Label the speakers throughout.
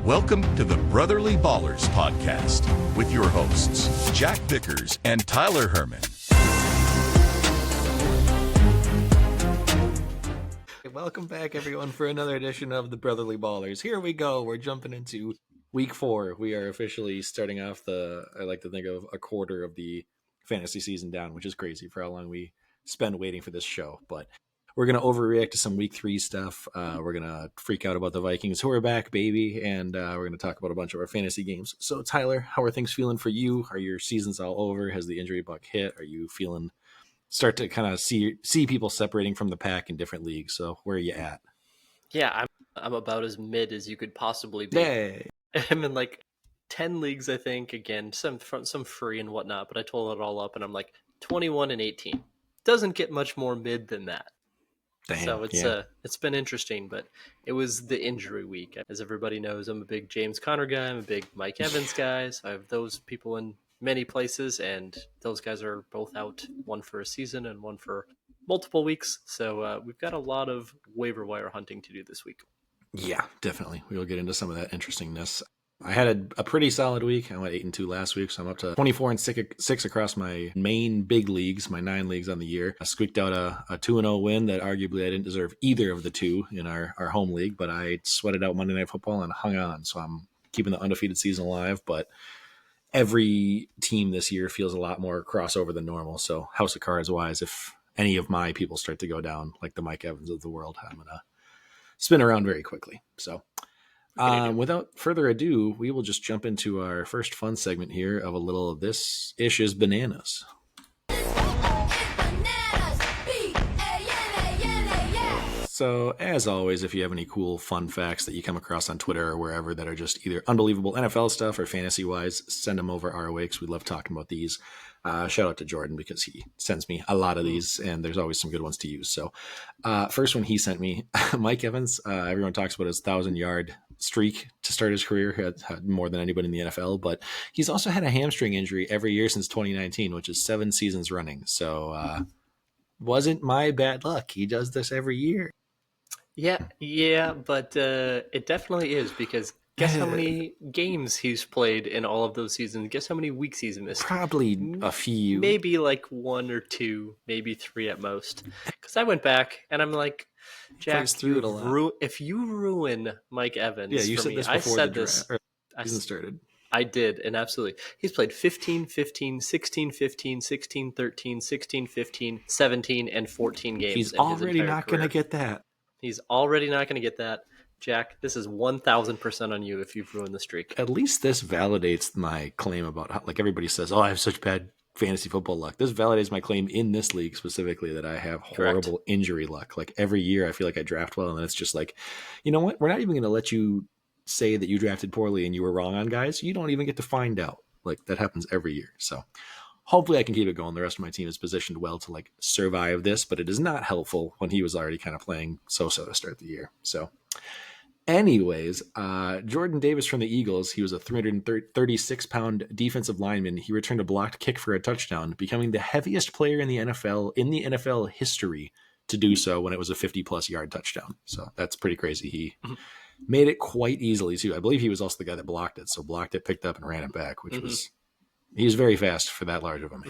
Speaker 1: Welcome to the Brotherly Ballers podcast with your hosts, Jack Vickers and Tyler Herman.
Speaker 2: Welcome back, everyone, for another edition of the Brotherly Ballers. Here we go. We're jumping into week 4. We are officially starting off I like to think of a quarter of the fantasy season down, which is crazy for how long we spend waiting for this show. But we're going to overreact to some week 3 stuff. We're going to freak out about the Vikings, who are back, baby. And we're going to talk about a bunch of our fantasy games. So, Tyler, how are things feeling for you? Are your seasons all over? Has the injury bug hit? Are you start to kind of see people separating from the pack in different leagues? So where are you at?
Speaker 3: Yeah, I'm about as mid as you could possibly be.
Speaker 2: Hey.
Speaker 3: I'm in like 10 leagues, I think. Again, some free and whatnot, but I total it all up and I'm like 21 and 18. Doesn't get much more mid than that.
Speaker 2: Damn,
Speaker 3: so it's been interesting, but it was the injury week. As everybody knows, I'm a big James Conner guy. I'm a big Mike Evans guy. So I have those people in many places, and those guys are both out, one for a season and one for multiple weeks. So we've got a lot of waiver wire hunting to do this week.
Speaker 2: Yeah, definitely. We will get into some of that interestingness. I had a pretty solid week. I went 8-2 last week, so I'm up to 24 and 6 across my main big leagues, my 9 leagues on the year. I squeaked out a 2-0 win that arguably I didn't deserve either of the two in our home league, but I sweated out Monday Night Football and hung on. So I'm keeping the undefeated season alive, but every team this year feels a lot more crossover than normal. So House of Cards wise, if any of my people start to go down, like the Mike Evans of the world, I'm going to spin around very quickly. So without further ado, we will just jump into our first fun segment here of a little of This Ish is Bananas. So, as always, if you have any cool, fun facts that you come across on Twitter or wherever that are just either unbelievable NFL stuff or fantasy-wise, send them over our way because we love talking about these. Shout out to Jordan because he sends me a lot of these, and there's always some good ones to use. So, first one he sent me, Mike Evans. Everyone talks about his 1,000-yard streak to start his career. He had more than anybody in the NFL, but he's also had a hamstring injury every year since 2019, which is 7 seasons running. So, wasn't my bad luck. He does this every year.
Speaker 3: Yeah, but it definitely is, because guess how many games he's played in all of those seasons? Guess how many weeks he's missed?
Speaker 2: Probably a few.
Speaker 3: Maybe like 1 or 2, maybe 3 at most. Because I went back and I'm like, Jack, if you ruin Mike Evans,
Speaker 2: yeah, you
Speaker 3: for
Speaker 2: said
Speaker 3: me,
Speaker 2: this before
Speaker 3: I said
Speaker 2: the
Speaker 3: this.
Speaker 2: Season started.
Speaker 3: I did, and absolutely. He's played 15, 15, 16, 15, 16, 13, 16, 15, 17, and 14 games.
Speaker 2: He's already not going to get that.
Speaker 3: He's already not going to get that. Jack, this is 1,000% on you if you've ruined the streak.
Speaker 2: At least this validates my claim about how, like, everybody says, oh, I have such bad fantasy football luck. This validates my claim in this league specifically that I have horrible injury luck. Like, every year I feel like I draft well, and then it's just like, you know what? We're not even going to let you say that you drafted poorly and you were wrong on guys. You don't even get to find out. Like, that happens every year. So hopefully I can keep it going. The rest of my team is positioned well to like survive this, but it is not helpful when he was already kind of playing so-so to start the year. So anyways, Jordan Davis from the Eagles, he was a 336-pound defensive lineman. He returned a blocked kick for a touchdown, becoming the heaviest player in the NFL history to do so when it was a 50-plus yard touchdown. So that's pretty crazy. He made it quite easily too. I believe he was also the guy that blocked it. So blocked it, picked up, and ran it back, which was... He was very fast for that large of a man.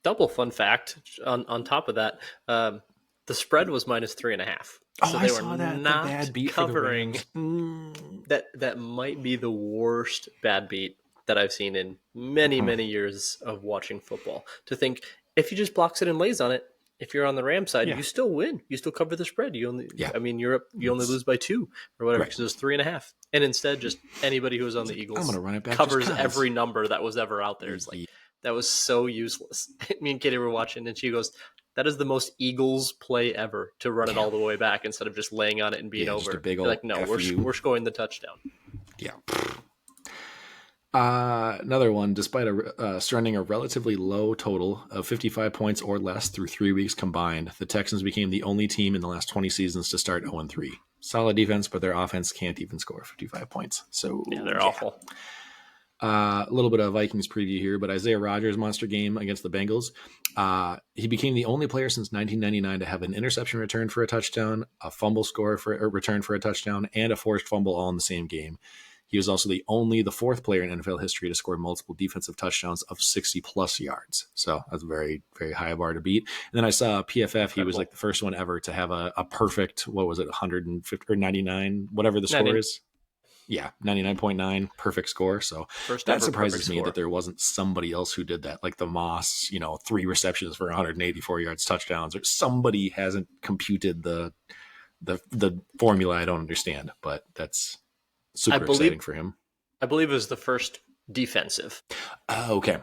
Speaker 3: Double fun fact on top of that, the spread was -3.5.
Speaker 2: So they were not bad beat
Speaker 3: covering. That might be the worst bad beat that I've seen in many years of watching football. To think if he just blocks it and lays on it, if you're on the Ram side, you still win. You still cover the spread. You only lose by 2 or whatever because it was 3.5. And instead, just anybody who was on the Eagles
Speaker 2: I'm gonna run it back
Speaker 3: covers every number that was ever out there. It's like, that was so useless. Me and Katie were watching, and she goes, that is the most Eagles play ever, to run it all the way back instead of just laying on it and being over.
Speaker 2: Just a big old
Speaker 3: like, no, we're scoring the touchdown.
Speaker 2: Yeah. Another one, despite surrendering a relatively low total of 55 points or less through 3 weeks combined, the Texans became the only team in the last 20 seasons to start 0-3. Solid defense, but their offense can't even score 55 points. So
Speaker 3: yeah, they're awful.
Speaker 2: A little bit of Vikings preview here, but Isaiah Rodgers' monster game against the Bengals. He became the only player since 1999 to have an interception return for a touchdown, a fumble return for a touchdown, and a forced fumble all in the same game. He was also the fourth player in NFL history to score multiple defensive touchdowns of 60-plus yards. So that's a very, very high bar to beat. And then I saw PFF. Incredible. He was like the first one ever to have a perfect, what was it, 150 or 99, whatever the score is. Yeah, 99.9, perfect score. So that surprises me that there wasn't somebody else who did that, like the Moss, 3 receptions for 184 yards, touchdowns, or somebody hasn't computed the formula. I don't understand, but that's super exciting for him.
Speaker 3: I believe it was the first defensive.
Speaker 2: Okay.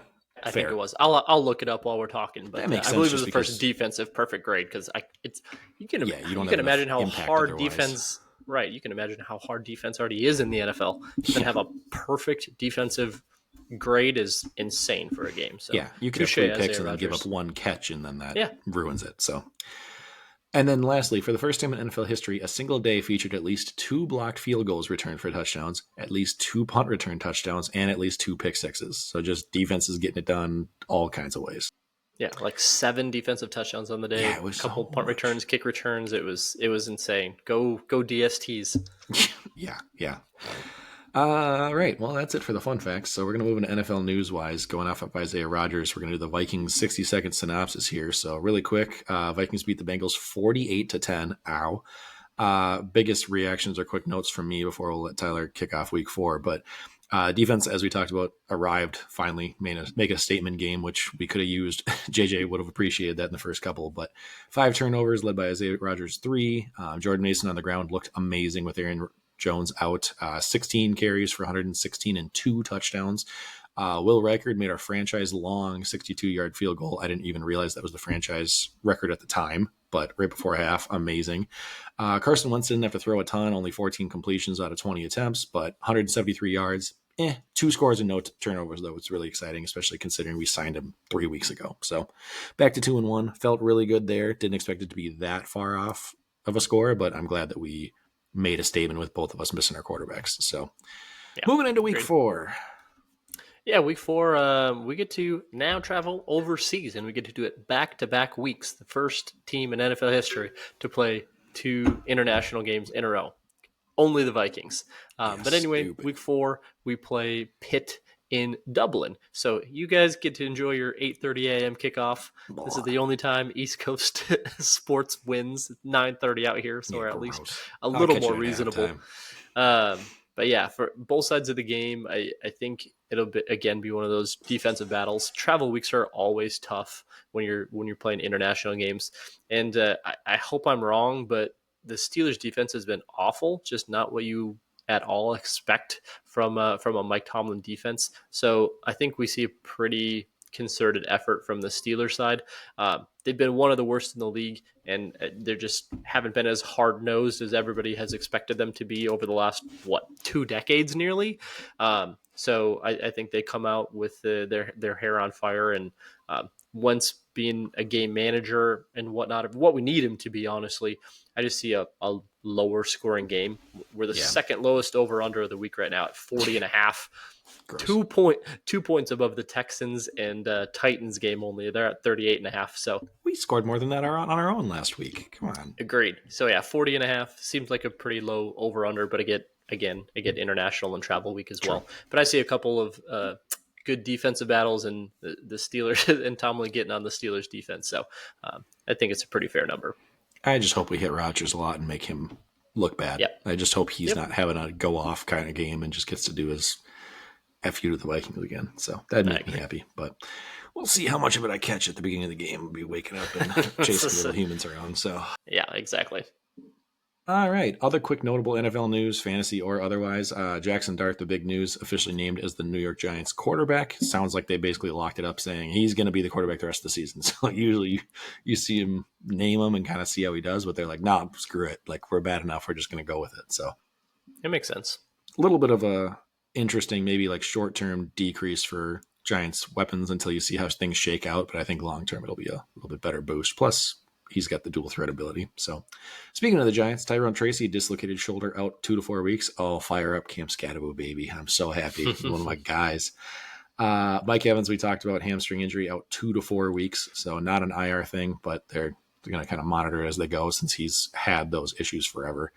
Speaker 3: I think it was. I'll look it up while we're talking, but
Speaker 2: that makes sense,
Speaker 3: I believe it was the first defensive perfect grade because you can imagine how hard defense. Right, you can imagine how hard defense already is in the NFL. Then have a perfect defensive grade is insane for a game. So
Speaker 2: yeah, you can have 3 picks and then give up 1 catch, and then that ruins it. So. And then lastly, for the first time in NFL history, a single day featured at least 2 blocked field goals returned for touchdowns, at least 2 punt return touchdowns, and at least 2 pick sixes. So just defenses getting it done all kinds of ways.
Speaker 3: Yeah, like 7 defensive touchdowns on the day, a couple punt returns, kick returns. It was insane. Go DSTs.
Speaker 2: Yeah. All right. Well, that's it for the fun facts. So we're going to move into NFL news-wise. Going off of Isaiah Rodgers, we're going to do the Vikings 60-second synopsis here. So really quick, Vikings beat the Bengals 48-10. Ow. Biggest reactions or quick notes from me before we'll let Tyler kick off week 4. But defense, as we talked about, arrived finally, make a statement game, which we could have used. JJ would have appreciated that in the first couple. But 5 turnovers led by Isaiah Rodgers 3. Jordan Mason on the ground looked amazing with Aaron Jones out, 16 carries for 116 and 2 touchdowns. Will Reichard made our franchise-long 62-yard field goal. I didn't even realize that was the franchise record at the time, but right before half, amazing. Carson Wentz didn't have to throw a ton, only 14 completions out of 20 attempts, but 173 yards. 2 scores and no turnovers, though. It's really exciting, especially considering we signed him 3 weeks ago. So back to 2-1. Felt really good there. Didn't expect it to be that far off of a score, but I'm glad that we made a statement with both of us missing our quarterbacks. So moving into week 4.
Speaker 3: Yeah, week 4, we get to now travel overseas, and we get to do it back-to-back weeks. The first team in NFL history to play 2 international games in a row. Only the Vikings. But anyway, week 4, we play Pitt in Dublin. So you guys get to enjoy your 8:30 a.m. kickoff. This is the only time East Coast sports wins. It's 9:30 out here, so we're at least a little more reasonable. But yeah, for both sides of the game, I think it'll be one of those defensive battles. Travel weeks are always tough when you're playing international games, and I hope I'm wrong, but the Steelers' defense has been awful, just not what you at all expect from a Mike Tomlin defense. So I think we see a pretty concerted effort from the Steelers side. They've been one of the worst in the league, and they just haven't been as hard-nosed as everybody has expected them to be over the last, 2 decades nearly. So I think they come out with their hair on fire, and Wentz being a game manager and whatnot, what we need him to be, honestly, I just see a lower scoring game. We're the second lowest over-under of the week right now at 40.5. 2 points above the Texans and Titans game only. They're at 38.5. So
Speaker 2: we scored more than that on our own last week. Come on.
Speaker 3: Agreed. So 40.5 seems like a pretty low over-under, but I get international and travel week as well. But I see a couple of good defensive battles and the Steelers and Tomlin getting on the Steelers defense. So I think it's a pretty fair number.
Speaker 2: I just hope we hit Rodgers a lot and make him look bad.
Speaker 3: Yep.
Speaker 2: I just hope he's not having a go-off kind of game and just gets to do his F you to the Vikings again. So that'd make me happy. But we'll see how much of it I catch at the beginning of the game. We'll be waking up and chasing little humans around. So
Speaker 3: yeah, exactly.
Speaker 2: All right. Other quick notable NFL news, fantasy or otherwise. Jackson Dart, the big news, officially named as the New York Giants quarterback. Sounds like they basically locked it up saying he's going to be the quarterback the rest of the season. So usually you see him name him and kind of see how he does, but they're like, nah, screw it. Like, we're bad enough. We're just going to go with it. So
Speaker 3: it makes sense.
Speaker 2: A little bit of a interesting, maybe like short-term decrease for Giants weapons until you see how things shake out. But I think long-term it'll be a little bit better boost. Plus, he's got the dual threat ability. So speaking of the Giants, Tyrone Tracy dislocated shoulder out 2 to 4 weeks. Oh, fire up Cam Scatterbo, baby. I'm so happy. One of my guys. Mike Evans, we talked about hamstring injury out 2 to 4 weeks. So not an IR thing, but they're going to kind of monitor it as they go since he's had those issues forever.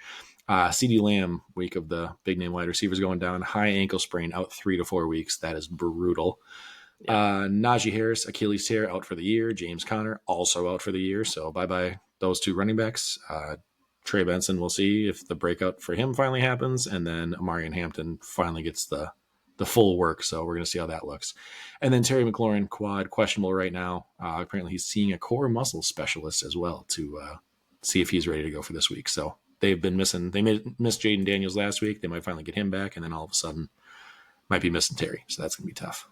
Speaker 2: CeeDee Lamb, week of the big name wide receivers going down, high ankle sprain, out 3 to 4 weeks. That is brutal. Najee Harris, Achilles tear, out for the year. James Conner, also out for the year. So bye-bye those two running backs. Trey Benson, we'll see if the breakout for him finally happens. And then Amarian Hampton finally gets the full work. So we're going to see how that looks. And then Terry McLaurin, quad, questionable right now. Apparently he's seeing a core muscle specialist as well to see if he's ready to go for this week. So they've been missing. They missed Jaden Daniels last week. They might finally get him back. And then all of a sudden might be missing Terry. So that's going to be tough.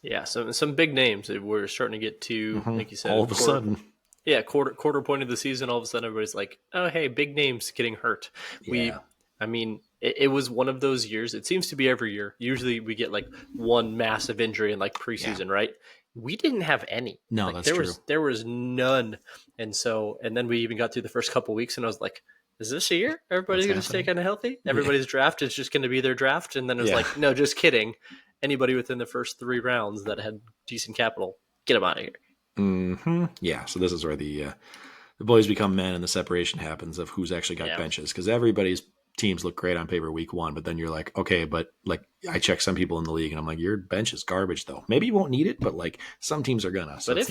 Speaker 3: Yeah, some big names that we're starting to get to, like you said.
Speaker 2: All of a sudden.
Speaker 3: Yeah, quarter point of the season, all of a sudden everybody's like, oh, hey, big names getting hurt.
Speaker 2: Yeah.
Speaker 3: It was one of those years. It seems to be every year. Usually we get like one massive injury in like preseason, right? We didn't have any.
Speaker 2: No,
Speaker 3: like,
Speaker 2: that's true.
Speaker 3: There was none. And then we even got through the first couple of weeks and I was like, is this a year? Everybody's going to stay kind of healthy? Everybody's draft is just going to be their draft. And then it was like, no, just kidding. Anybody within the first 3 rounds that had decent capital, get them out of here.
Speaker 2: Mm-hmm. Yeah, so this is where the boys become men and the separation happens of who's actually got benches, because everybody's teams look great on paper week 1, but then you're like, okay, but like I check some people in the league and I'm like, your bench is garbage though. Maybe you won't need it, but like some teams are gonna. So
Speaker 3: but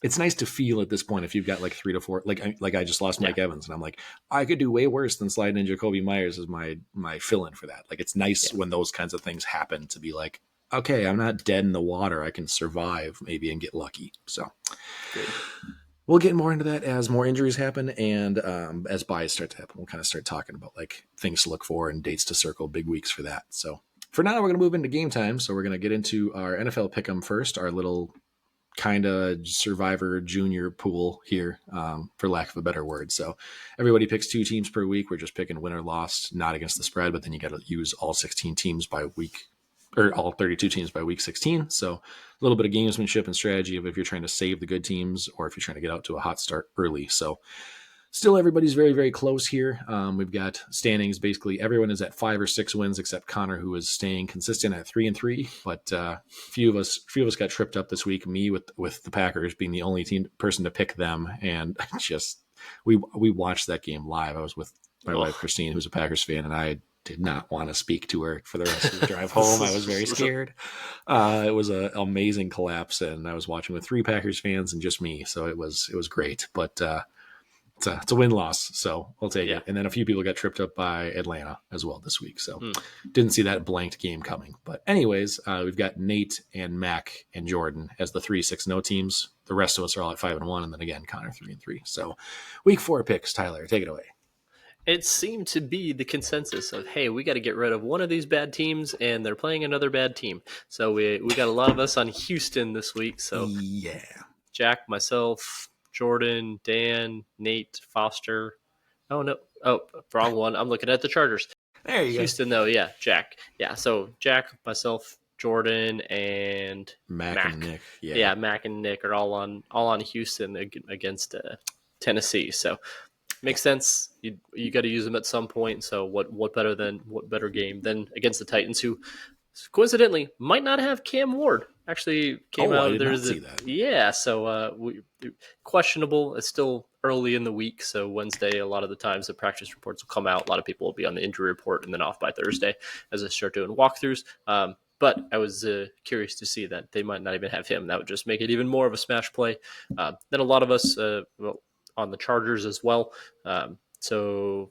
Speaker 2: it's nice to feel at this point if you've got like 3 to 4, like I just lost Mike Evans and I'm like, I could do way worse than sliding in Jacoby Myers as my fill-in for that. Like it's nice when those kinds of things happen to be like, okay, I'm not dead in the water. I can survive maybe and get lucky. So we'll get more into that as more injuries happen and as buys start to happen. We'll kind of start talking about like things to look for and dates to circle, big weeks for that. So for now, we're going to move into game time. So we're going to get into our NFL pick'em first, our little kind of survivor junior pool here, for lack of a better word. So everybody picks 2 teams per week. We're just picking win or loss, not against the spread, but then you got to use all 16 teams by week, or all 32 teams by week 16. So a little bit of gamesmanship and strategy of if you're trying to save the good teams or if you're trying to get out to a hot start early. So still everybody's very, very close here. We've got standings. Basically everyone is at 5 or 6 wins except Connor, who is staying consistent at 3-3. But few of us got tripped up this week. Me with the Packers being the only person to pick them. And just, we watched that game live. I was with my wife, Christine, who's a Packers fan, and I did not want to speak to her for the rest of the drive home. I was very scared. It was an amazing collapse, and I was watching with 3 Packers fans and just me. So it was great, but it's a win-loss, so we'll take it. And then a few people got tripped up by Atlanta as well this week, so didn't see that blanked game coming. But anyways, we've got Nate and Mac and Jordan as the 3-6-0 teams. The rest of us are all at 5-1, and then again Connor 3-3. So week 4 picks. Tyler, take it away.
Speaker 3: It seemed to be the consensus of, hey, we got to get rid of one of these bad teams, and they're playing another bad team. So we got a lot of us on Houston this week. So Jack, myself, Jordan, Dan, Nate, Foster. Oh, no. Oh, wrong one. I'm looking at the Chargers.
Speaker 2: There you
Speaker 3: Houston, though. Yeah, Jack. Yeah, so Jack, myself, Jordan, and
Speaker 2: Mac and Nick.
Speaker 3: Yeah, Mac and Nick are all on Houston against Tennessee. So makes sense. You got to use them at some point. So what better game than against the Titans, who coincidentally might not have Cam Ward. Actually came out.
Speaker 2: I did not see that.
Speaker 3: Yeah, so questionable. It's still early in the week, so Wednesday a lot of the times the practice reports will come out. A lot of people will be on the injury report and then off by Thursday as I start doing walkthroughs. But I was curious to see that they might not even have him. That would just make it even more of a smash play. Then a lot of us on the Chargers as well. So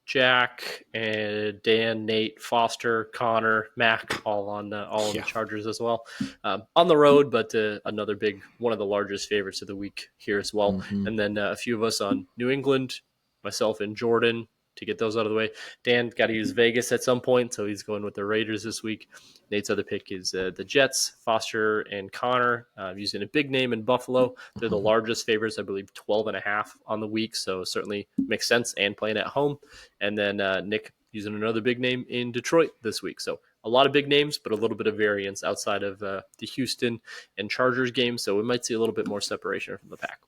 Speaker 3: Jack and Dan, Nate, Foster, Connor, Mac, all on the Chargers as well. On the road, but another big, one of the largest favorites of the week here as well. Mm-hmm. And then a few of us on New England, myself and Jordan, to get those out of the way. Dan got to use Vegas at some point, so he's going with the Raiders this week. Nate's other pick is the Jets, Foster and Connor, using a big name in Buffalo. They're the largest favorites, I believe 12.5 on the week, so certainly makes sense, and playing at home. And then Nick using another big name in Detroit this week. So a lot of big names, but a little bit of variance outside of the Houston and Chargers game, so we might see a little bit more separation from the pack.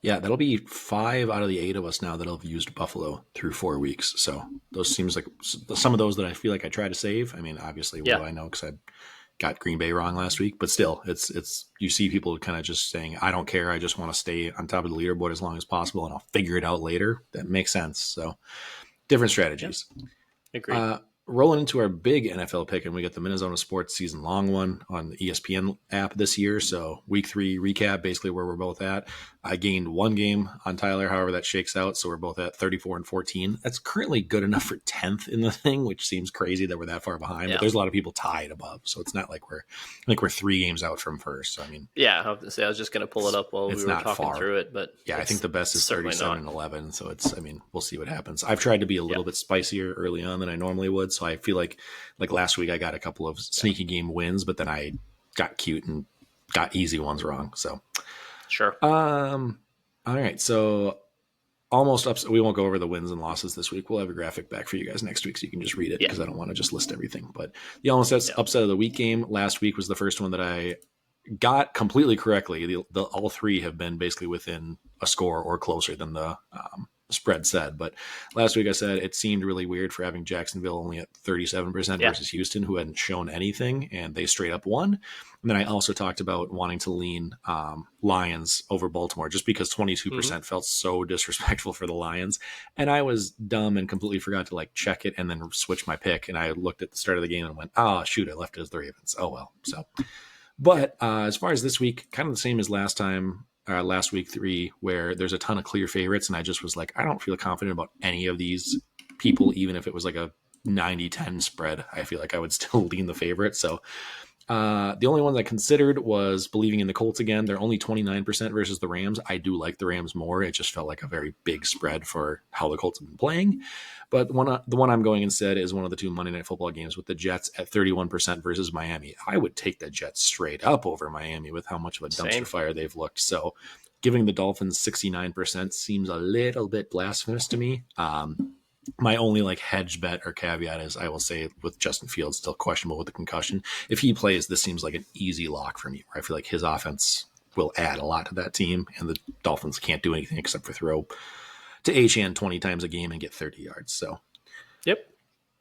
Speaker 2: Yeah, that'll be 5 out of the 8 of us now that'll have used Buffalo through 4 weeks. So those seems like some of those that I feel like I try to save. I mean, obviously, what do I know? Because I got Green Bay wrong last week, but still, it's you see people kind of just saying, I don't care, I just want to stay on top of the leaderboard as long as possible, and I'll figure it out later. That makes sense. So different strategies.
Speaker 3: Yep. Agreed.
Speaker 2: Rolling into our big NFL pick, and we got the Minnesota Sports season long one on the ESPN app this year. So week 3 recap, basically where we're both at. I gained 1 game on Tyler, however that shakes out. So we're both at 34-14. That's currently good enough for 10th in the thing, which seems crazy that we're that far behind.
Speaker 3: Yeah.
Speaker 2: But there's a lot of people tied above. So it's not like we're 3 games out from first. So, I mean,
Speaker 3: yeah, I was just going to pull it up while we were talking
Speaker 2: far.
Speaker 3: through it. But
Speaker 2: yeah, I think the best is 37-11. So it's, I mean, we'll see what happens. I've tried to be a little bit spicier early on than I normally would. So I feel like last week I got a couple of sneaky game wins, but then I got cute and got easy ones wrong. So
Speaker 3: sure.
Speaker 2: All right. So almost upset. We won't go over the wins and losses this week. We'll have a graphic back for you guys next week so you can just read it because I don't want to just list everything. But the almost upset of the week game last week was the first one that I got completely correctly. All 3 have been basically within a score or closer than the spread said. But last week I said it seemed really weird for having Jacksonville only at 37% versus Houston, who hadn't shown anything, and they straight up won. And then I also talked about wanting to lean Lions over Baltimore just because 22% felt so disrespectful for the Lions. And I was dumb and completely forgot to check it and then switch my pick. And I looked at the start of the game and went, oh, shoot, I left it as the Ravens. Oh, well. So, but as far as this week, kind of the same as last time. Last week 3, where there's a ton of clear favorites, and I just was like, I don't feel confident about any of these people, even if it was like a 90-10 spread. I feel like I would still lean the favorite. So the only one I considered was believing in the Colts again. They're only 29% versus the Rams. I do like the Rams more. It just felt like a very big spread for how the Colts have been playing. But the one I'm going instead is one of the 2 Monday Night Football games with the Jets at 31% versus Miami. I would take the Jets straight up over Miami with how much of a dumpster fire they've looked. So giving the Dolphins 69% seems a little bit blasphemous to me. My only hedge bet or caveat is I will say with Justin Fields still questionable with the concussion. If he plays, this seems like an easy lock for me. I feel like his offense will add a lot to that team, and the Dolphins can't do anything except for throw to Achane 20 times a game and get 30 yards. So,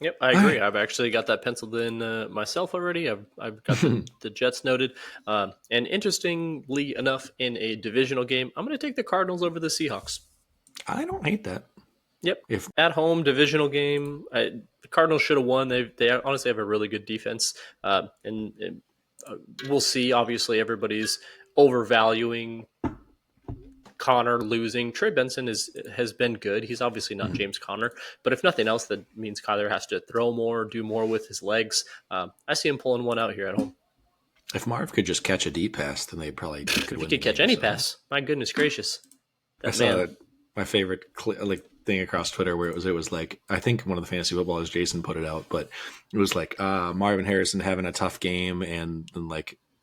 Speaker 3: Yep, I agree. I've actually got that penciled in myself already. I've got the Jets noted. And interestingly enough, in a divisional game, I'm going to take the Cardinals over the Seahawks.
Speaker 2: I don't hate that.
Speaker 3: Yep. At home, divisional game, the Cardinals should have won. They honestly have a really good defense. And we'll see. Obviously, everybody's overvaluing Connor losing. Trey Benson has been good. He's obviously not James Conner. But if nothing else, that means Kyler has to throw more, do more with his legs. I see him pulling one out here at home.
Speaker 2: If Marv could just catch a deep pass, then they probably could win.
Speaker 3: If he could catch any pass, my goodness gracious.
Speaker 2: I saw my favorite thing across Twitter where it was like, I think one of the fantasy footballers, Jason, put it out, but it was like Marvin Harrison having a tough game and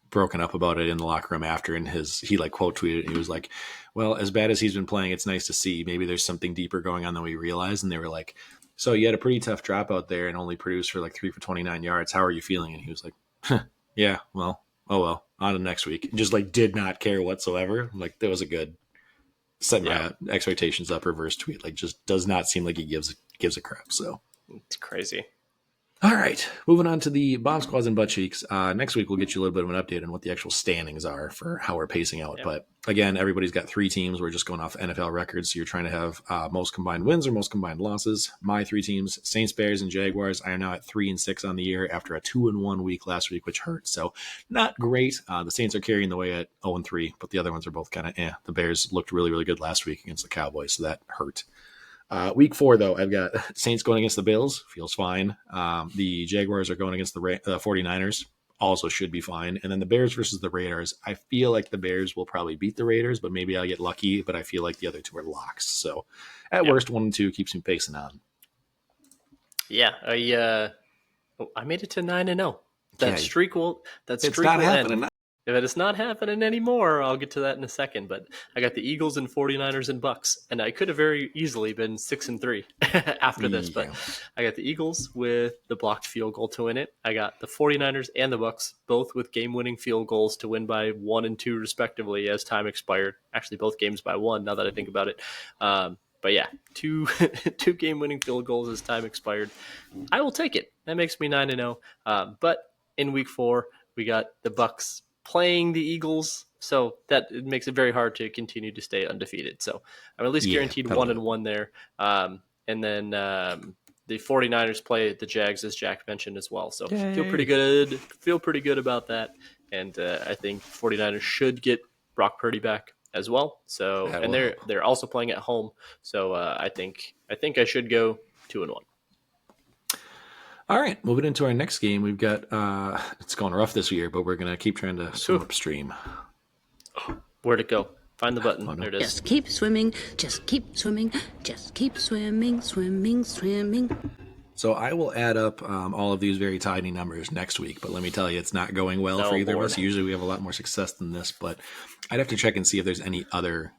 Speaker 2: broken up about it in the locker room after, and he quote tweeted, and he was like, well, as bad as he's been playing, it's nice to see maybe there's something deeper going on than we realize. And they were like, so you had a pretty tough drop out there and only produced for 3 for 29 yards. How are you feeling? And he was like, yeah, well, oh well, on to next week. Just did not care whatsoever. That was a good set my expectations up reverse tweet. Just does not seem like he gives a crap. So
Speaker 3: it's crazy.
Speaker 2: All right, moving on to the Bomb Squads and Butt Cheeks. Next week, we'll get you a little bit of an update on what the actual standings are for how we're pacing out. Yep. But again, everybody's got 3 teams. We're just going off NFL records. So you're trying to have most combined wins or most combined losses. My 3 teams, Saints, Bears, and Jaguars. I am now at 3-6 on the year after a 2-1 week last week, which hurt. So not great. The Saints are carrying the way at 0-3, but the other ones are both kind of The Bears looked really, really good last week against the Cowboys, so that hurt. Week 4, though, I've got Saints going against the Bills. Feels fine. The Jaguars are going against the 49ers. Also should be fine. And then the Bears versus the Raiders. I feel like the Bears will probably beat the Raiders, but maybe I'll get lucky. But I feel like the other 2 are locks. So at worst, 1 and 2 keeps me pacing on.
Speaker 3: Yeah, I made it to 9-0. That streak will.
Speaker 2: It's not happening.
Speaker 3: End. If it's not happening anymore, I'll get to that in a second. But I got the Eagles and 49ers and Bucks, and I could have very easily been 6-3 after this. But I got the Eagles with the blocked field goal to win it. I got the 49ers and the Bucks both with game-winning field goals to win by 1 and 2 respectively as time expired. Actually, both games by 1. Now that I think about it. But yeah, two game-winning field goals as time expired. I will take it. That makes me 9-0. But in week 4. We got the Bucks playing the Eagles, so that it makes it very hard to continue to stay undefeated. So I'm at least guaranteed 1-1 there. And then the 49ers play the Jags, as Jack mentioned as well. So
Speaker 2: Yay.
Speaker 3: feel pretty good about that. And I think 49ers should get Brock Purdy back as well. So and they're also playing at home. So I think I should go 2-1.
Speaker 2: All right, moving into our next game, we've got it's going rough this year, but we're gonna keep trying to swim upstream.
Speaker 3: Where'd it go? Find the button. There it is.
Speaker 4: Just keep swimming, just keep swimming, just keep swimming, swimming, swimming.
Speaker 2: So I will add up all of these very tiny numbers next week, but let me tell you, it's not going well for either of us. Usually we have a lot more success than this, but I'd have to check and see if there's any other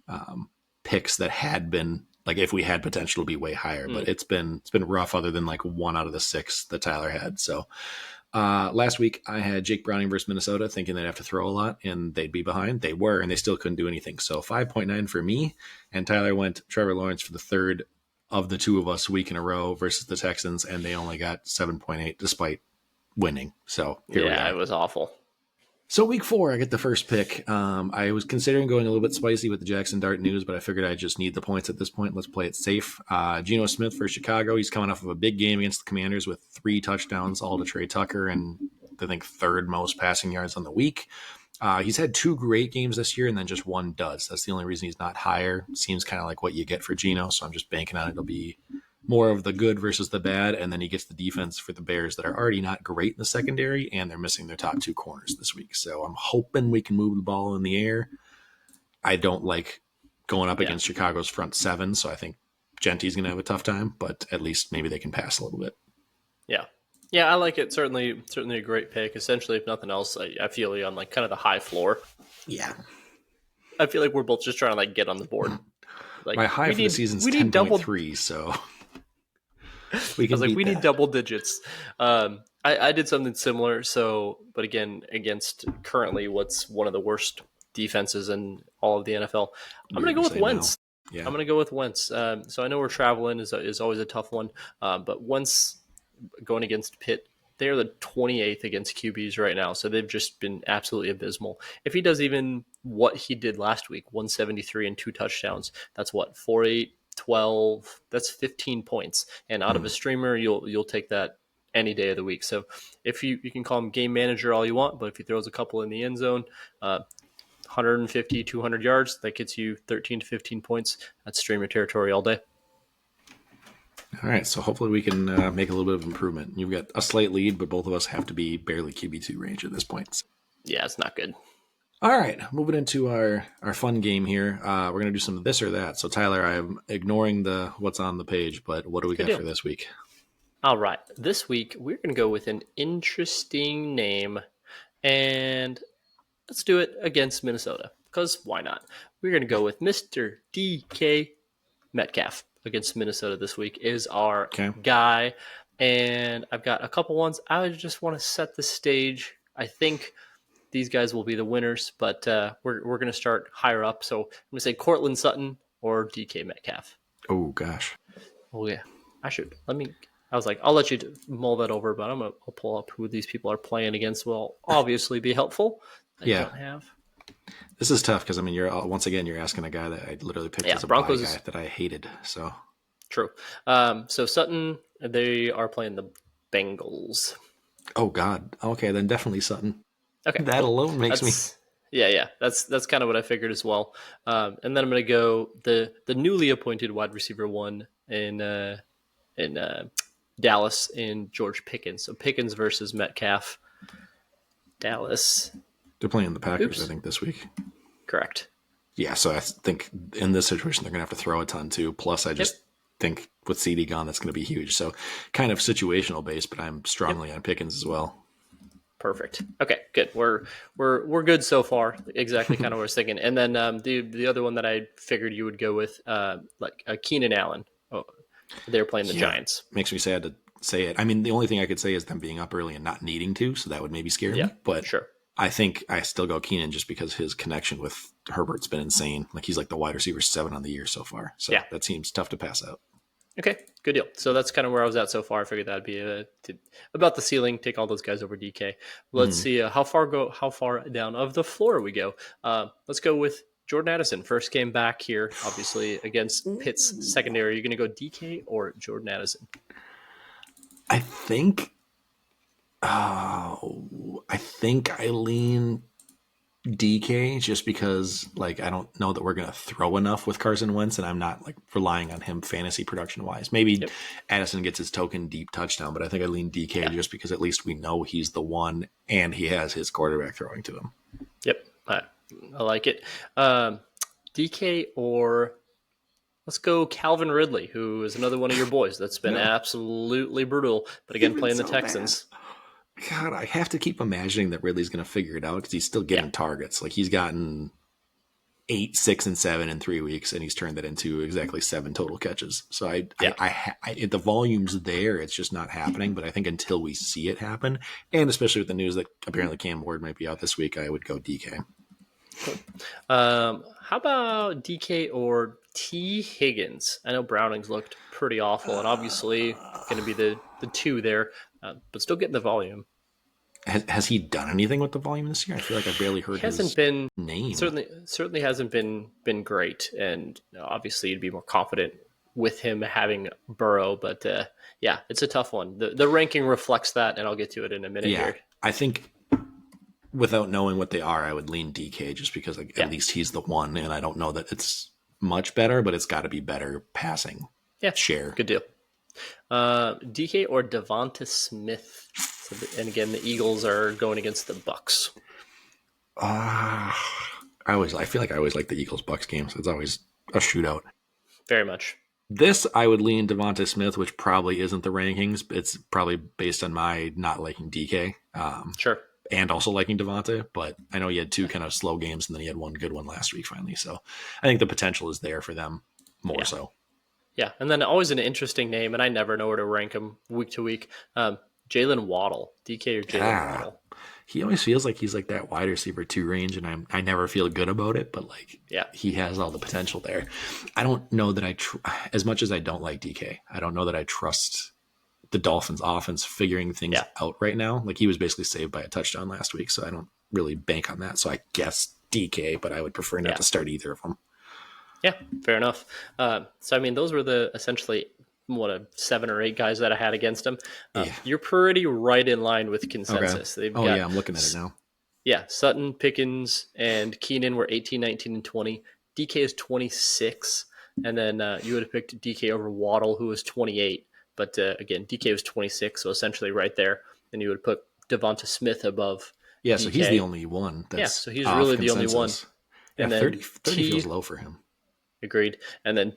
Speaker 2: picks that had been, like if we had potential to be way higher, but it's been rough other than like 1 out of the 6 that Tyler had. So last week I had Jake Browning versus Minnesota thinking they'd have to throw a lot and they'd be behind. They were, and they still couldn't do anything. So 5.9 for me, and Tyler went Trevor Lawrence for the third of the two of us week in a row versus the Texans, and they only got 7.8 despite winning. So here we are.
Speaker 3: It was awful.
Speaker 2: So week 4, I get the first pick. I was considering going a little bit spicy with the Jackson Dart news, but I figured I just need the points at this point. Let's play it safe. Geno Smith for Chicago. He's coming off of a big game against the Commanders with 3 touchdowns, all to Trey Tucker, and I think 3rd most passing yards on the week. He's had 2 great games this year and then just 1 dud. That's the only reason he's not higher. Seems kind of like what you get for Geno, so I'm just banking on it. It'll be more of the good versus the bad, and then he gets the defense for the Bears that are already not great in the secondary, and they're missing their top 2 corners this week. So I'm hoping we can move the ball in the air. I don't like going up against Chicago's front 7, so I think Genty's going to have a tough time, but at least maybe they can pass a little bit.
Speaker 3: Yeah, I like it. Certainly a great pick. Essentially, if nothing else, I feel you on like kind of the high floor.
Speaker 2: Yeah.
Speaker 3: I feel like we're both just trying to like get on the board. Like
Speaker 2: my high for the season's 10.3, so we
Speaker 3: need double digits. I did something similar. So, but again, against currently what's one of the worst defenses in all of the NFL, I'm going to go with Wentz.
Speaker 2: Yeah.
Speaker 3: I'm going to go with Wentz. So I know we're traveling is always a tough one, but Wentz going against Pitt, they're the 28th against QBs right now, so they've just been absolutely abysmal. If he does even what he did last week, 173 and 2 touchdowns, that's what, 4-8, 12, that's 15 points. And out of a streamer, you'll take that any day of the week. So if you can call him game manager all you want, but if he throws a couple in the end zone, 150, 200 yards, that gets you 13 to 15 points. That's streamer territory all day.
Speaker 2: All right, so hopefully we can make a little bit of improvement. You've got a slight lead, but both of us have to be barely QB2 range at this point.
Speaker 3: Yeah, it's not good.
Speaker 2: All right, moving into our fun game here. We're going to do some this or that. So, Tyler, I'm ignoring what's on the page, but what do we got for this week?
Speaker 3: All right, this week we're going to go with an interesting name, and let's do it against Minnesota, because why not? We're going to go with Mr. DK Metcalf. Against Minnesota this week is our guy, and I've got a couple ones. I just want to set the stage. I think these guys will be the winners, but we're going to start higher up. So I'm going to say Cortland Sutton or DK Metcalf.
Speaker 2: Oh gosh.
Speaker 3: Oh yeah, I should. I was like, I'll let you mull that over, but I'll pull up who these people are playing against. Will obviously be helpful. I don't have.
Speaker 2: This is tough because you're asking a guy that I literally picked as a
Speaker 3: Broncos
Speaker 2: guy that I hated. So
Speaker 3: true. So Sutton, they are playing the Bengals.
Speaker 2: Oh God. Okay, then definitely Sutton.
Speaker 3: Okay,
Speaker 2: that alone makes me.
Speaker 3: Yeah. That's kind of what I figured as well. And then I'm going to go the newly appointed wide receiver 1 in Dallas in George Pickens. So Pickens versus Metcalf. Dallas.
Speaker 2: They're playing the Packers, I think, this week.
Speaker 3: Correct.
Speaker 2: Yeah, so I think in this situation, they're going to have to throw a ton, too. Plus, I just think with CD gone, that's going to be huge. So kind of situational based, but I'm strongly on Pickens as well.
Speaker 3: Perfect. Okay, good. We're good so far. Exactly kind of what I was thinking. And then the other one that I figured you would go with, Keenan Allen. Oh, they're playing the Giants.
Speaker 2: Makes me sad to say it. The only thing I could say is them being up early and not needing to, so that would maybe scare me. But
Speaker 3: sure.
Speaker 2: I think I still go Keenan just because his connection with Herbert's been insane. Like he's like the wide receiver 7 on the year so far. So that seems tough to pass out.
Speaker 3: Okay, good deal. So that's kind of where I was at so far. I figured that'd be about the ceiling. Take all those guys over DK. Let's see how far down of the floor we go. Let's go with Jordan Addison. First game back here, obviously against Pitt's secondary. Are you going to go DK or Jordan Addison?
Speaker 2: I think I lean DK just because like I don't know that we're going to throw enough with Carson Wentz, and I'm not like relying on him fantasy production wise. Maybe Addison gets his token deep touchdown, but I think I lean DK just because at least we know he's the one and he has his quarterback throwing to him.
Speaker 3: Yep, I like it. DK or let's go Calvin Ridley, who is another one of your boys that's been absolutely brutal, but again playing the Texans.
Speaker 2: Bad. God, I have to keep imagining that Ridley's going to figure it out because he's still getting targets. Like he's gotten 8, 6, and 7 in 3 weeks, and he's turned that into exactly 7 total catches. So the volume's there. It's just not happening. But I think until we see it happen, and especially with the news that apparently Cam Ward might be out this week, I would go DK.
Speaker 3: How about DK or T. Higgins? I know Browning's looked pretty awful, and obviously going to be the 2 there. But still getting the volume.
Speaker 2: Has he done anything with the volume this year? I feel like I barely heard his name.
Speaker 3: Certainly hasn't been great, and obviously you'd be more confident with him having Burrow. But it's a tough one. The ranking reflects that, and I'll get to it in a minute here.
Speaker 2: I think without knowing what they are, I would lean DK just because at least he's the one, and I don't know that it's much better, but it's got to be better passing share.
Speaker 3: Good deal. DK or Devonta Smith, and again the Eagles are going against the Bucks.
Speaker 2: I feel like I always like the Eagles Bucks games. It's always a shootout.
Speaker 3: Very much.
Speaker 2: This I would lean Devonta Smith, which probably isn't the rankings. It's probably based on my not liking DK.
Speaker 3: Sure.
Speaker 2: And also liking Devonta, but I know he had 2 kind of slow games, and then he had 1 good one last week finally. So I think the potential is there for them more so.
Speaker 3: Yeah, and then always an interesting name, and I never know where to rank him week to week. Jalen Waddle, DK or Jalen Waddle.
Speaker 2: He always feels like he's like that wide receiver 2 range, and I never feel good about it, but he has all the potential there. I don't know that as much as I don't like DK, I don't know that I trust the Dolphins offense figuring things out right now. Like he was basically saved by a touchdown last week, so I don't really bank on that. So I guess DK, but I would prefer not to start either of them. Yeah,
Speaker 3: fair enough. So, I mean, those were the essentially 7 or 8 guys that I had against him. You're pretty right in line with consensus.
Speaker 2: Okay. I'm looking at it now.
Speaker 3: Yeah, Sutton, Pickens, and Keenan were 18, 19, and 20. DK is 26. And then you would have picked DK over Waddle, who was 28. But again, DK was 26, so essentially right there. And you would put Devonta Smith above DK.
Speaker 2: So he's the only one.
Speaker 3: So he's really the only one.
Speaker 2: And then 30 feels low for him.
Speaker 3: Agreed. And then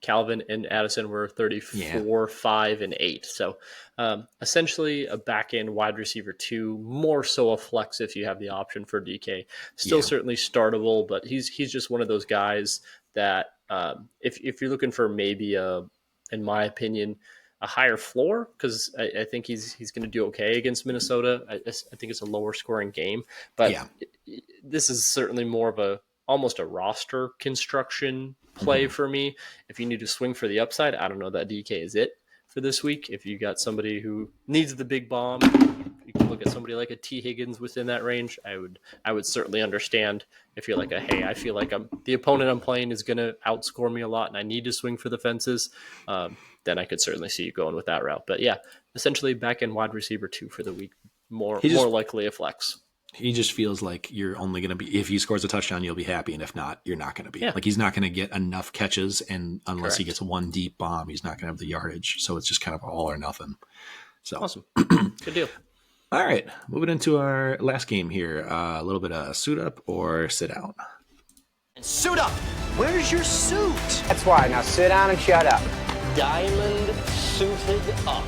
Speaker 3: Calvin, and Addison were 34, 5, and 8. So essentially a back-end wide receiver 2, more so a flex if you have the option for DK. Still certainly startable, but he's just one of those guys that if you're looking for maybe in my opinion, a higher floor, because I think he's going to do okay against Minnesota. I think it's a lower scoring game, but this is certainly more of almost a roster construction play for me. If you need to swing for the upside, I don't know that DK is it for this week. If you got somebody who needs the big bomb, you can look at somebody like a T. Higgins within that range. I would certainly understand if you're like hey, I feel like the opponent I'm playing is going to outscore me a lot and I need to swing for the fences. Then I could certainly see you going with that route. But essentially back end wide receiver 2 for the week, more likely a flex.
Speaker 2: He just feels like you're only going to be, if he scores a touchdown, you'll be happy. And if not, you're not going to be. Like he's not going to get enough catches. And unless he gets 1 deep bomb, he's not going to have the yardage. So it's just kind of all or nothing. So
Speaker 3: awesome. Good deal.
Speaker 2: All right. Moving into our last game here. A little bit of suit up or sit out.
Speaker 5: Suit up. Where's your suit?
Speaker 6: That's why. Now sit down and shut up.
Speaker 5: Diamond suited up.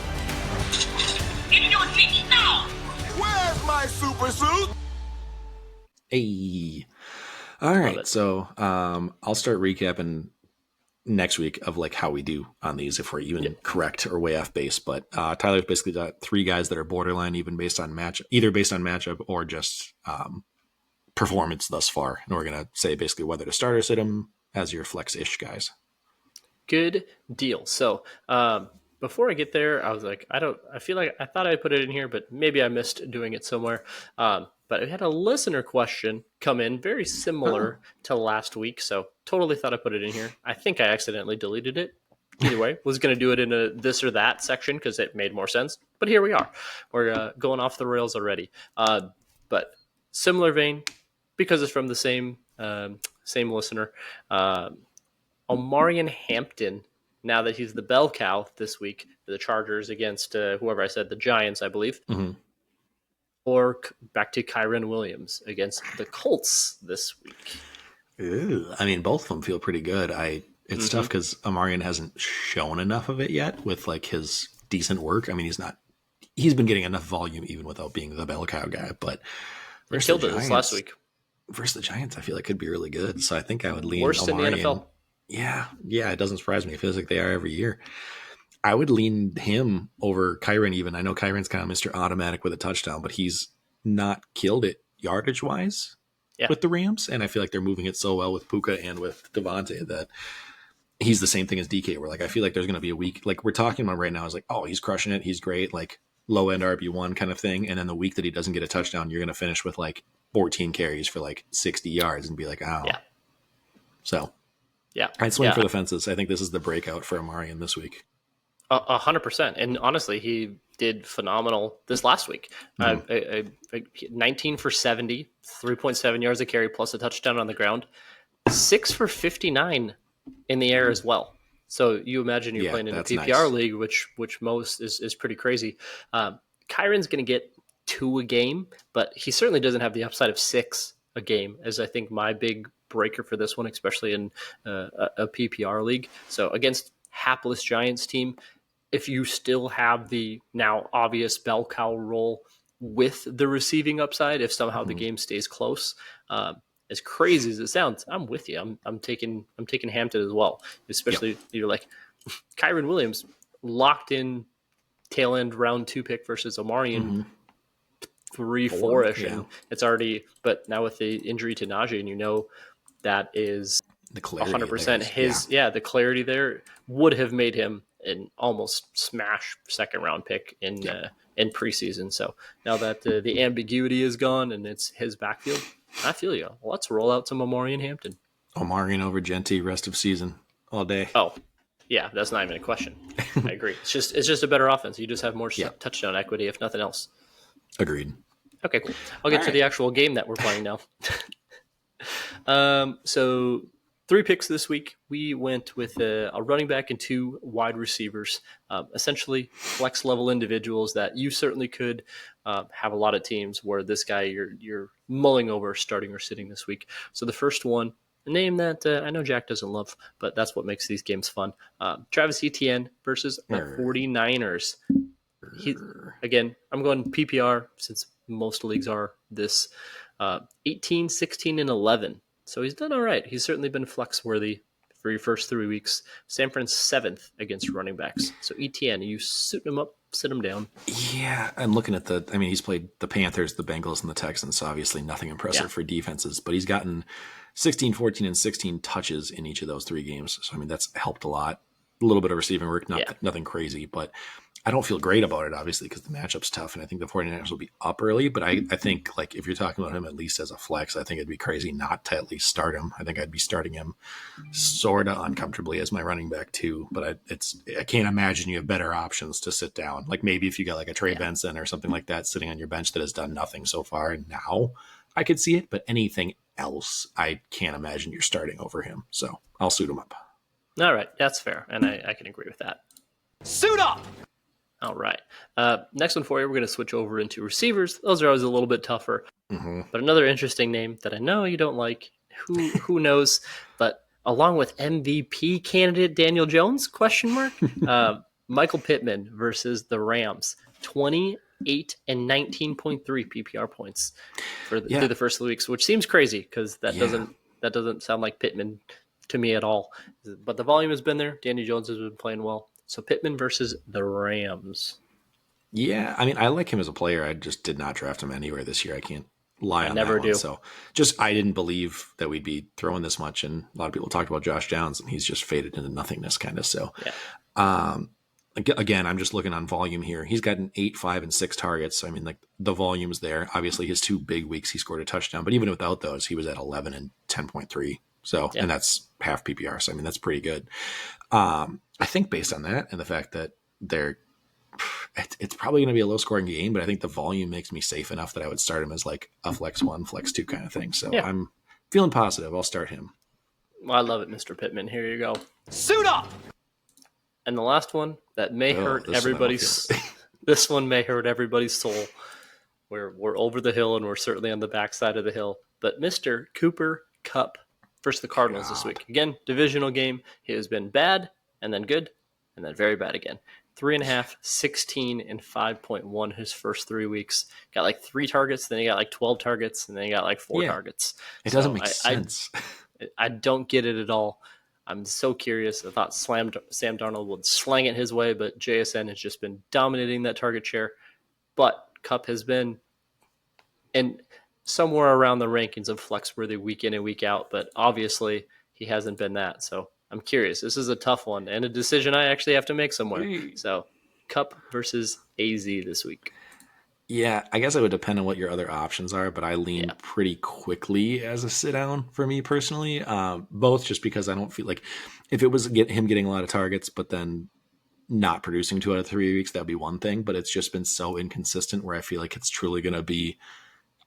Speaker 7: In your seats now.
Speaker 5: Where's my super suit?
Speaker 2: Hey. All right. So I'll start recapping next week of like how we do on these, if we're even correct or way off base. But Tyler's basically got 3 guys that are borderline even based on either based on matchup or just performance thus far. And we're going to say basically whether to start or sit them as your flex-ish guys.
Speaker 3: Good deal. So before I get there, I was like, I feel like I thought I put it in here, but maybe I missed doing it somewhere. But I had a listener question come in very similar to last week. So totally thought I put it in here. I think I accidentally deleted it. Either way, was going to do it in a this or that section because it made more sense. But here we are. We're going off the rails already. But similar vein, because it's from the same listener. Omarion Hampton, now that he's the bell cow this week for the Chargers against whoever I said, the Giants, I believe.
Speaker 2: Mm-hmm.
Speaker 3: Or back to Kyren Williams against the Colts this week.
Speaker 2: Ew. I mean, both of them feel pretty good. It's tough because Omarion hasn't shown enough of it yet with like his decent work. I mean, he's been getting enough volume even without being the bell cow guy, but
Speaker 3: he killed it this last week.
Speaker 2: Versus the Giants, I feel like could be really good. So I think I would lean
Speaker 3: worst
Speaker 2: Omarion.
Speaker 3: in the NFL.
Speaker 2: Yeah, it doesn't surprise me. It feels like they are every year. I would lean him over Kyren even. I know Kyren's kind of Mr. Automatic with a touchdown, but he's not killed it yardage-wise with the Rams, and I feel like they're moving it so well with Puka and with Devontae that he's the same thing as DK, where like I feel like there's going to be a week, like we're talking about right now is like, oh, he's crushing it, he's great, like low-end RB1 kind of thing, and then the week that he doesn't get a touchdown, you're going to finish with like 14 carries for like 60 yards and be like, oh. Yeah. So... yeah, I'd swing for the fences. I think this is the breakout for Omarion this week.
Speaker 3: 100%. And honestly, he did phenomenal this last week. 19 for 70, 3.7 yards a carry plus a touchdown on the ground. 6 for 59 in the air as well. So you imagine you're playing in a PPR league, which most is pretty crazy. Kyren's going to get 2 a game, but he certainly doesn't have the upside of 6 a game, as I think my big breaker for this one, especially in a PPR league. So against hapless Giants team, if you still have the now obvious bell cow role with the receiving upside, if somehow the game stays close, as crazy as it sounds, I'm with you. I'm taking Hampton as well. Especially you're like Kyren Williams locked in tail end round 2 pick versus Omarion 3-4ish, and it's already. But now with the injury to Najee, and you know that is
Speaker 2: the clarity
Speaker 3: 100% his. Yeah, the clarity there would have made him an almost smash second round pick in preseason. So now that the ambiguity is gone and it's his backfield, I feel you. Let's roll out some Omarion Hampton.
Speaker 2: Omarion over Genty rest of season all day.
Speaker 3: Oh, yeah, that's not even a question. I agree. It's just a better offense. You just have more touchdown equity, if nothing else.
Speaker 2: Agreed.
Speaker 3: Okay, cool. I'll get to the actual game that we're playing now. So 3 picks this week. We went with a running back and 2 wide receivers, essentially flex level individuals that you certainly could have a lot of teams where this guy you're mulling over starting or sitting this week. So the first one, a name that I know Jack doesn't love, but that's what makes these games fun. Travis Etienne versus the 49ers. Again, I'm going PPR since most leagues are this 18, 16, and 11. So he's done all right. He's certainly been flex worthy for your first 3 weeks. San Fran's 7th against running backs. So Etienne, you suit him up, sit him down.
Speaker 2: Yeah, I'm looking at he's played the Panthers, the Bengals, and the Texans, so obviously nothing impressive for defenses, but he's gotten 16, 14, and 16 touches in each of those 3 games. So, that's helped a lot. A little bit of receiving work, nothing crazy, but I don't feel great about it, obviously, because the matchup's tough, and I think the 49ers will be up early, but I think, like, if you're talking about him at least as a flex, I think it'd be crazy not to at least start him. I think I'd be starting him sort of uncomfortably as my running back, too, but I can't imagine you have better options to sit down. Like, maybe if you got, like, a Trey Benson or something like that sitting on your bench that has done nothing so far, and now I could see it, but anything else, I can't imagine you're starting over him, so I'll suit him up.
Speaker 3: All right, that's fair, and I can agree with that.
Speaker 5: Suit up!
Speaker 3: All right. Next one for you, we're going to switch over into receivers. Those are always a little bit tougher. Mm-hmm. But another interesting name that I know you don't like, who knows, but along with MVP candidate Daniel Jones, ? Michael Pittman versus the Rams, 28 and 19.3 PPR points through the first 3 weeks, which seems crazy because that doesn't sound like Pittman to me at all. But the volume has been there. Daniel Jones has been playing well. So Pittman versus the Rams.
Speaker 2: Yeah, I like him as a player. I just did not draft him anywhere this year. I can't lie on
Speaker 3: never
Speaker 2: that one.
Speaker 3: do.
Speaker 2: So I didn't believe that we'd be throwing this much. And a lot of people talked about Josh Downs, and he's just faded into nothingness kind of. So, again, I'm just looking on volume here. He's gotten 8, 5, and 6 targets. So, I mean, like the volume's there. Obviously, his 2 big weeks, he scored a touchdown. But even without those, he was at 11 and 10.3. So, and that's half PPR. So, I mean, that's pretty good. I think based on that and the fact that it's probably going to be a low scoring game, but I think the volume makes me safe enough that I would start him as like a flex 1, flex 2 kind of thing. So I'm feeling positive. I'll start him.
Speaker 3: Well, I love it, Mr. Pittman. Here you go.
Speaker 5: Suit up!
Speaker 3: And the last one that may hurt everybody's this one may hurt everybody's soul. We're over the hill and we're certainly on the backside of the hill. But Mr. Cooper Kupp versus the Cardinals this week. Again, divisional game. He has been bad and then good and then very bad again. 3.5, 16, and 5.1 his first 3 weeks. Got like 3 targets, then he got like 12 targets, and then he got like 4 targets.
Speaker 2: It doesn't make sense.
Speaker 3: I don't get it at all. I'm so curious. I thought Sam Darnold would slang it his way, but JSN has just been dominating that target share. But Kupp has been somewhere around the rankings of flex-worthy week in and week out, but obviously he hasn't been that. So I'm curious. This is a tough one and a decision I actually have to make somewhere. So Kupp versus AZ this week.
Speaker 2: Yeah, I guess it would depend on what your other options are, but I lean pretty quickly as a sit down for me personally. Both just because I don't feel like if it was him getting a lot of targets, but then not producing 2 out of 3 weeks, that'd be one thing. But it's just been so inconsistent where I feel like it's truly going to be.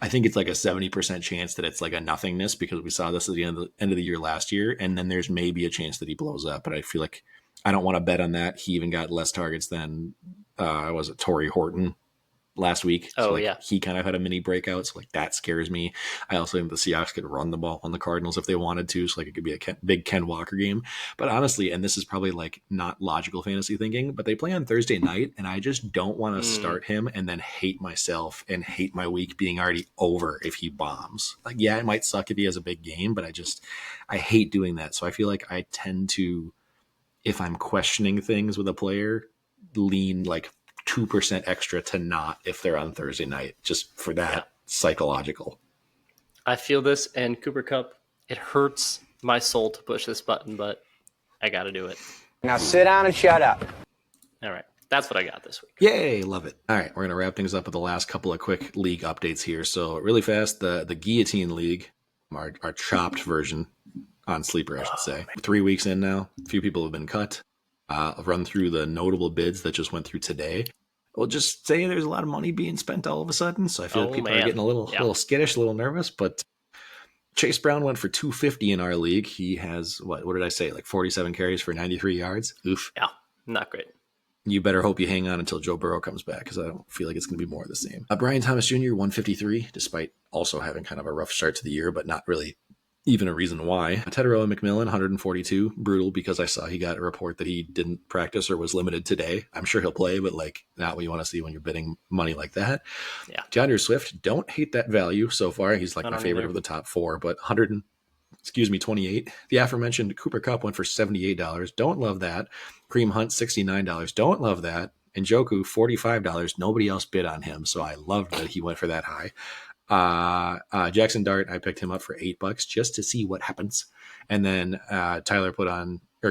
Speaker 2: I think it's like a 70% chance that it's like a nothingness because we saw this at the end of the year last year. And then there's maybe a chance that he blows up. But I feel like I don't want to bet on that. He even got less targets than, was it Torrey Horton last week? So he kind of had a mini breakout. So like that scares me. I also think the Seahawks could run the ball on the Cardinals if they wanted to. So like it could be a big Ken Walker game. But honestly, and this is probably like not logical fantasy thinking, but they play on Thursday night and I just don't want to start him and then hate myself and hate my week being already over if he bombs. Like, yeah, it might suck if he has a big game, but I hate doing that. So I feel like I tend to, if I'm questioning things with a player, lean like 2% extra to not if they're on Thursday night, just for that psychological.
Speaker 3: I feel this, and Cooper Kupp, it hurts my soul to push this button, but I got to do it.
Speaker 6: Now sit down and shut up.
Speaker 3: All right. That's what I got this week.
Speaker 2: Yay, love it. All right, we're going to wrap things up with the last couple of quick league updates here. So really fast, the Guillotine League, our chopped version on Sleeper, I should say. 3 weeks in now. A few people have been cut. I'll run through the notable bids that just went through today. We'll just say there's a lot of money being spent all of a sudden, so I feel like people are getting a little skittish, a little nervous. But Chase Brown went for 250 in our league. He has, what did I say, like 47 carries for 93 yards? Oof.
Speaker 3: Yeah, not great.
Speaker 2: You better hope you hang on until Joe Burrow comes back because I don't feel like it's going to be more of the same. Brian Thomas Jr., 153, despite also having kind of a rough start to the year, but not really even a reason why. Tedero and McMillan, 142. Brutal because I saw he got a report that he didn't practice or was limited today. I'm sure he'll play, but like not what you want to see when you're bidding money like that.
Speaker 3: Yeah.
Speaker 2: DeAndre Swift, don't hate that value so far. He's like my favorite of the top 4, but 28. The aforementioned Cooper Kupp went for $78. Don't love that. Kareem Hunt, $69. Don't love that. And Njoku, $45. Nobody else bid on him, so I loved that he went for that high. Jackson Dart, I picked him up for $8 just to see what happens. And then Tyler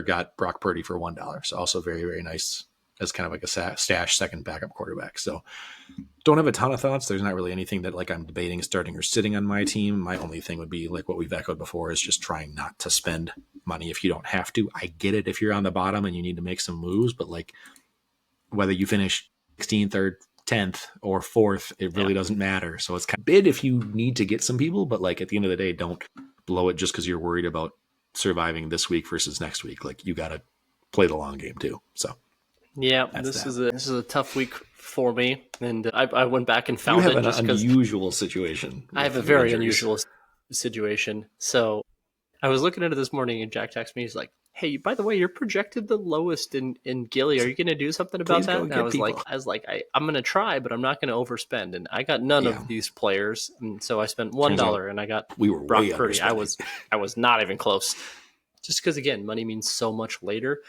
Speaker 2: got Brock Purdy for $1. So also very, very nice as kind of like a stash second backup quarterback. So don't have a ton of thoughts. There's not really anything that like I'm debating starting or sitting on my team. My only thing would be like what we've echoed before is just trying not to spend money if you don't have to. I get it if you're on the bottom and you need to make some moves, but like whether you finish 16th or 10th or 4th, it really doesn't matter. So it's kind of bid if you need to get some people, but like at the end of the day, don't blow it just because you're worried about surviving this week versus next week. Like you got to play the long game too. So
Speaker 3: yeah, this is a tough week for me, and I went back and found
Speaker 2: you have an unusual situation.
Speaker 3: I have a very unusual situation. So I was looking at it this morning, and Jack texted me. He's like, "Hey, by the way, you're projected the lowest in Gilly. Are you going to do something about that?" And I was like, I'm going to try, but I'm not going to overspend. And I got none of these players, and so I spent $1, and I got Brock Purdy. I was not even close, just because again, money means so much later,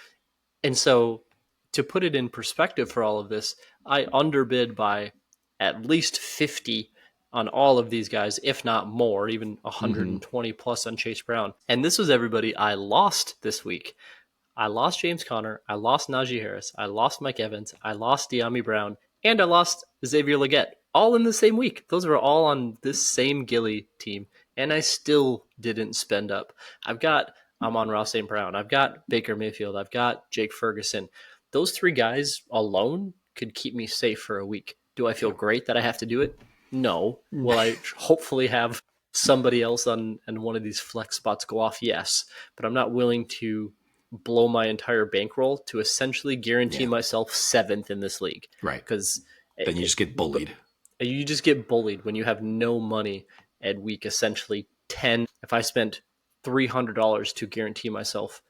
Speaker 3: and so to put it in perspective for all of this, I underbid by at least 50 on all of these guys, if not more, even 120 plus on Chase Brown. And this was everybody I lost this week. I lost James Conner, I lost Najee Harris, I lost Mike Evans, I lost De'Ami Brown, and I lost Xavier Legette, all in the same week. Those were all on this same Gilly team, and I still didn't spend up. I'm on Ross St. Brown, I've got Baker Mayfield, I've got Jake Ferguson. Those three guys alone could keep me safe for a week. Do I feel great that I have to do it? No. Will I hopefully have somebody else on one of these flex spots go off? Yes. But I'm not willing to blow my entire bankroll to essentially guarantee myself 7th in this league.
Speaker 2: Right.
Speaker 3: Because
Speaker 2: then you just get bullied.
Speaker 3: You just get bullied when you have no money at week essentially 10. If I spent $300 to guarantee myself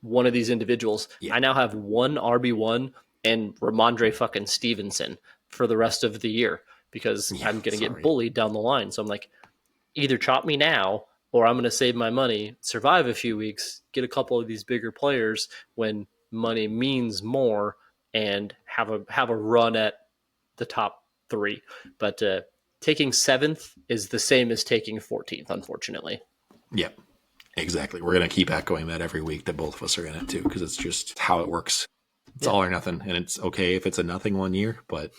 Speaker 3: one of these individuals, I now have one RB1 and Ramondre fucking Stevenson for the rest of the year because I'm going to get bullied down the line. So I'm like, either chop me now or I'm going to save my money, survive a few weeks, get a couple of these bigger players when money means more, and have a run at the top 3. But taking 7th is the same as taking 14th, unfortunately.
Speaker 2: Yep, exactly. We're going to keep echoing that every week that both of us are in it too, because it's just how it works. It's all or nothing, and it's okay if it's a nothing one year, but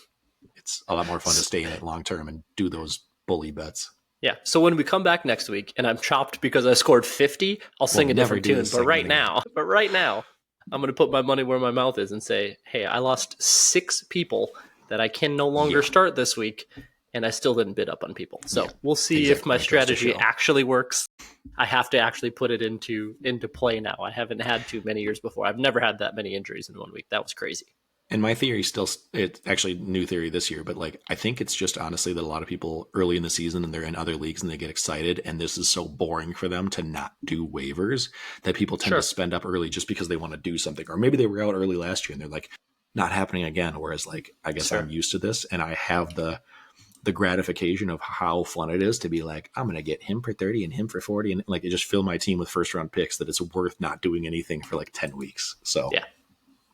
Speaker 2: it's a lot more fun to stay in it long term and do those bully bets.
Speaker 3: Yeah. So when we come back next week and I'm chopped because I scored 50, I'll sing a different tune. But right now, I'm going to put my money where my mouth is and say, hey, I lost 6 people that I can no longer start this week, and I still didn't bid up on people. So we'll see if my strategy actually works. I have to actually put it into play now. I haven't had too many years before. I've never had that many injuries in 1 week. That was crazy.
Speaker 2: And my theory it's actually new theory this year, but like, I think it's just honestly that a lot of people early in the season and they're in other leagues and they get excited, and this is so boring for them to not do waivers that people tend to spend up early just because they want to do something. Or maybe they were out early last year and they're like, not happening again. Whereas like, I guess I'm used to this and I have the gratification of how fun it is to be like, I'm going to get him for 30 and him for 40. And like, it just fill my team with first round picks that it's worth not doing anything for like 10 weeks. So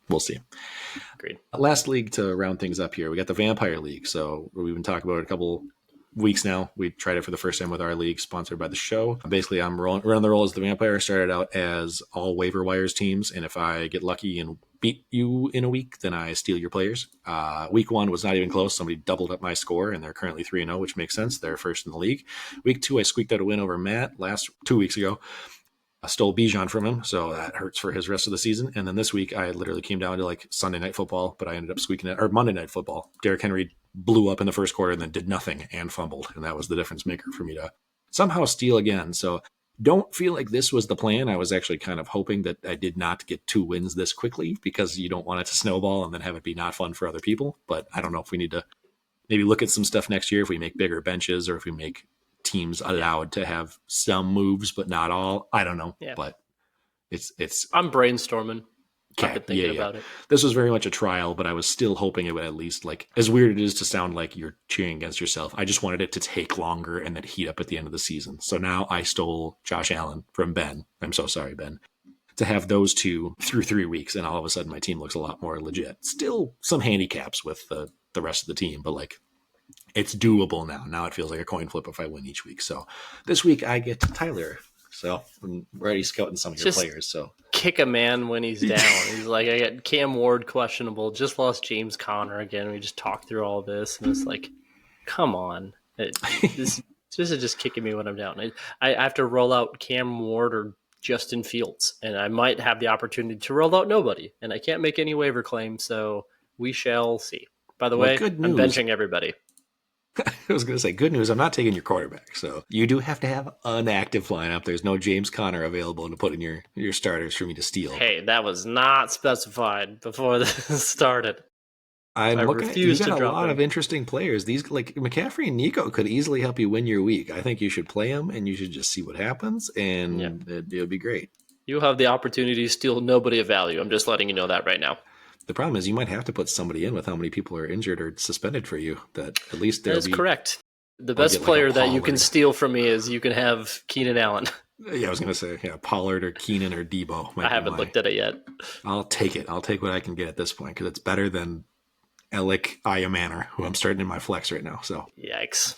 Speaker 2: we'll see.
Speaker 3: Agreed.
Speaker 2: Last league to round things up here. We got the Vampire League. So we've been talking about it a couple weeks now. We tried it for the first time with our league sponsored by the show. Basically, I'm running the role as the Vampire. Started out as all waiver wires teams. And if I get lucky and beat you in a week, then I steal your players. Week 1 was not even close. Somebody doubled up my score and they're currently 3-0, which makes sense. They're first in the league. Week 2, I squeaked out a win over Matt 2 weeks ago. I stole Bijan from him, so that hurts for his rest of the season. And then this week, I literally came down to like Sunday Night Football, but I ended up squeaking it, or Monday Night Football. Derrick Henry blew up in the first quarter and then did nothing and fumbled, and that was the difference maker for me to somehow steal again. So don't feel like this was the plan. I was actually kind of hoping that I did not get 2 wins this quickly because you don't want it to snowball and then have it be not fun for other people. But I don't know if we need to maybe look at some stuff next year if we make bigger benches or if we make teams allowed to have some moves but not all. I don't know, but it's
Speaker 3: I'm brainstorming. I've been thinking about it.
Speaker 2: This was very much a trial, but I was still hoping it would at least, like, as weird it is to sound like you're cheering against yourself, I just wanted it to take longer and then heat up at the end of the season. So now I stole Josh Allen from Ben. I'm so sorry, Ben. To have those two through 3 weeks, and all of a sudden my team looks a lot more legit. Still some handicaps with the rest of the team, but like, it's doable now. Now it feels like a coin flip if I win each week. So this week I get Tyler. So I'm already scouting some of your players. So
Speaker 3: kick a man when he's down. He's like, I got Cam Ward questionable. Just lost James Conner again. We just talked through all this, and it's like, come on. This is just kicking me when I'm down. I have to roll out Cam Ward or Justin Fields, and I might have the opportunity to roll out nobody, and I can't make any waiver claims. So we shall see. By the way, I'm benching everybody.
Speaker 2: I was going to say, good news, I'm not taking your quarterback. So you do have to have an active lineup. There's no James Conner available to put in your starters for me to steal.
Speaker 3: Hey, that was not specified before this started.
Speaker 2: I'm looking at you got a lot of interesting players. These, like McCaffrey and Nico, could easily help you win your week. I think you should play them, and you should just see what happens, and it'll be great.
Speaker 3: You have the opportunity to steal nobody of value. I'm just letting you know that right now.
Speaker 2: The problem is you might have to put somebody in with how many people are injured or suspended for you. That at least
Speaker 3: that is correct. The best player that you can steal from me is you can have Keenan Allen.
Speaker 2: Yeah, I was going to say Pollard or Keenan or Debo.
Speaker 3: I haven't looked at it yet.
Speaker 2: I'll take it. I'll take what I can get at this point because it's better than Alec Ayamanor, who I'm starting in my flex right now. So
Speaker 3: yikes.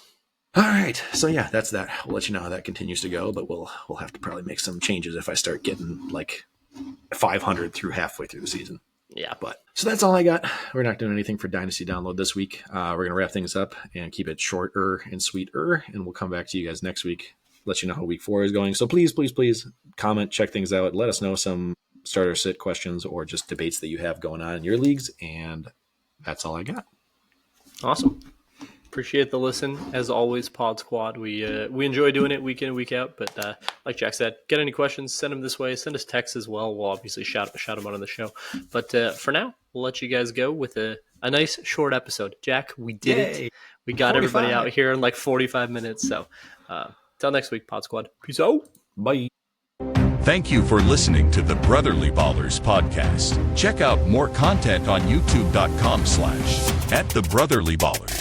Speaker 2: All right. So yeah, that's that. We'll let you know how that continues to go, but we'll have to probably make some changes if I start getting like 500 through halfway through the season.
Speaker 3: Yeah.
Speaker 2: But so that's all I got. We're not doing anything for Dynasty Download this week. We're going to wrap things up and keep it shorter and sweeter. And we'll come back to you guys next week, let you know how week 4 is going. So please comment, check things out. Let us know some starter sit questions or just debates that you have going on in your leagues. And that's all I got.
Speaker 3: Awesome. Appreciate the listen. As always, Pod Squad. We enjoy doing it week in and week out. But like Jack said, get any questions, send them this way. Send us texts as well. We'll obviously shout them out on the show. But for now, we'll let you guys go with a nice short episode. Jack, we did it. We got
Speaker 2: 45.
Speaker 3: everybody out here in like 45 minutes. So till next week, Pod Squad. Peace out.
Speaker 2: Bye.
Speaker 1: Thank you for listening to the Brotherly Ballers podcast. Check out more content on youtube.com/@thebrotherlyballers.